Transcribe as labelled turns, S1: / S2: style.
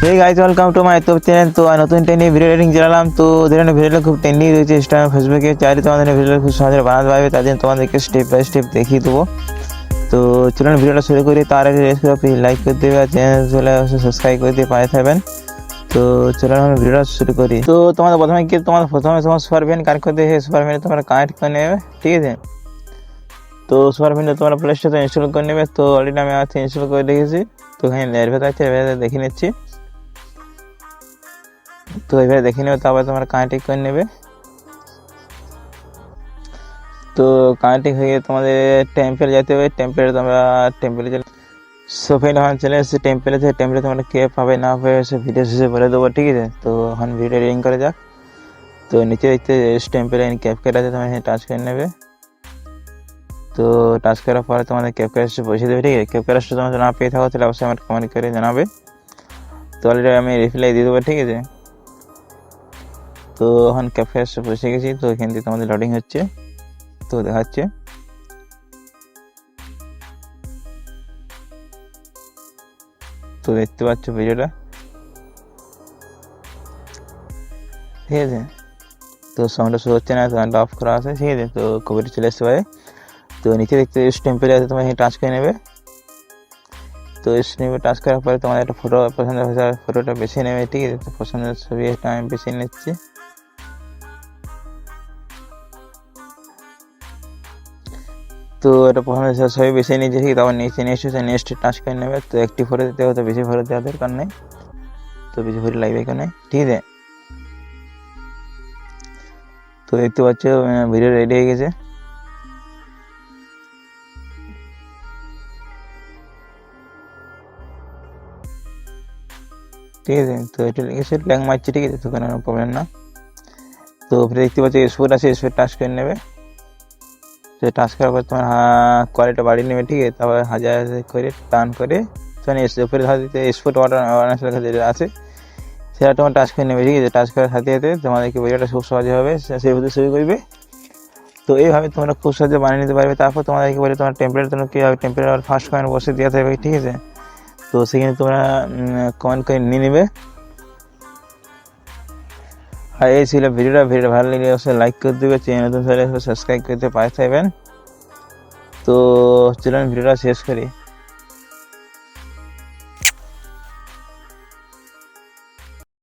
S1: Hey guys welcome to my YouTube channel. तो নতুন টেনি video editing চালালাম। তো যেখানে ভিডিওটা খুব ট্রেন্ডিং রয়েছে ইনস্টাগ্রাম ফেসবুকে, চাইলে তোমাদের ভিডিওটা খুব সহজে বানাতে পারবে। তার জন্য তোমাদেরকে স্টেপ বাই স্টেপ দেখিয়ে দেবো। তো চলুন ভিডিওটা শুরু করি। তার আগে প্লিজ লাইক করে দেবে আর চ্যানেল চলে আসে সাবস্ক্রাইব করে দিয়ে পাশে থাকবেন। তো চলুন আমরা ভিডিওটা শুরু করি। তো তোমাদের প্রথমে তোমার সুপারপেন কানেক্ট করতে হবে। সুপারপেনে তোমরা কানেক্ট করে নেবে, ঠিক আছে। তো সুপারপেনটা তোমরা প্লে স্টোরে ইনস্টল করে নেবে। তো অলরেডি আমি আজকে ইনস্টল করে রেখেছি। তো এখানে লেয়ার ভেতর আছে, দেখে নিচ্ছি। তো এইভাবে দেখে নেবে, তারপরে তোমরা কানেক্টিং করে নেবে। তো কানেক্টিং হয়ে তোমাদের টেম্পলে যেতে হবে। টেম্পলে তোমরা সোফাইল এখন চলে এসেছে টেম্পলে। টেম্পলে তোমরা কে পাবে না পাবে সে ভিডিও শেষে বলে দেবো, ঠিক আছে। তো এখন ভিডিও এডিটিং করে যাক। তো নিচে দেখতে টেম্পলে ক্যাপকাট আছে, তোমরা এখানে টাচ করে নেবে। তো টাচ করার পরে তোমাদের ক্যাপকাট বসিয়ে দেবে, ঠিক আছে। ক্যাপকাট তোমরা না পেয়ে থাকো তাহলে অবশ্যই আমার কমেন্ট করে জানাবে। তো অলরেডি আমি রিপ্লাই দিয়ে দেবো, ঠিক আছে। তো এখন ক্যাপকাট বসে গেছি। তো এখান থেকে তোমাদের লোডিং হচ্ছে, তো দেখাচ্ছে। তো দেখতে পাচ্ছ ভিডিওটা, ঠিক আছে। তো সাউন্ডটা শো হচ্ছে না, সাউন্ডটা অফ করা আছে, ঠিক আছে। তো কপিরাইট চলে আসতে পারে। তো নিচে দেখতে স্টেম্পেল আছে, তোমার এখানে টাচ করে নেবে। তো স্টেম্পে টাচ করার পরে তোমার একটা ফটো পছন্দের ফটোটা বেছে নেবে, ঠিক আছে। তো পছন্দের ছবি একটা আমি বেছে নিচ্ছি। তো এটা পছন্দের ছবি বেছে নিয়েছি, ঠিক। তারপর নিচে নেক্সট টাচ করে নেবে। তো একটি ফটো দিতে হতে বেশি ফটো দেওয়ার দরকার নেই। তো বেশি ফটো লাগবে এখানে, ঠিক আছে। তো দেখতে পাচ্ছ ভিডিও রেডি হয়ে গেছে। ঠিক আছে। তো এটা লিখেছে ল্যাং মারছে, ঠিক আছে। তো কোনো প্রবলেম না। তো দেখতে পাচ্ছ স্পোর্ট আছে, স্পোর্ট টাচ করে নেবে। তো টাচ করার পর তোমার কোয়ালিটি বাড়িয়ে নেবে, ঠিক আছে। তারপর 1000 করে টার্ন করে উপরে ধর দিতে স্পোর্ট ওয়াটার যেটা আছে সেটা তোমার টাচ করে নেবে, ঠিক আছে। টাচ করার সাথে সাথে তোমাদেরকে ভিডিওটা খুব সহজে হবে, সেভাবে শুরু করবে। তো এইভাবে তোমরা খুব সহজে বানিয়ে নিতে পারবে। তারপর তোমাদেরকে বলে তোমার টেম্পলেট তোমরা কীভাবে টেম্পলেট ফার্স্ট কমেন্ট বসে দেওয়া থাকবে, ঠিক আছে। তো সেখানে তোমরা কমেন্ট করে নিয়ে নেবে। আর এই ছিল ভিডিওটা ভালো লাগলে অবশ্যই লাইক করে দেবে, চ্যানেল নতুন সাবস্ক্রাইব করতে পাশে থাকবেন। তো চলুন ভিডিওটা শেষ করি।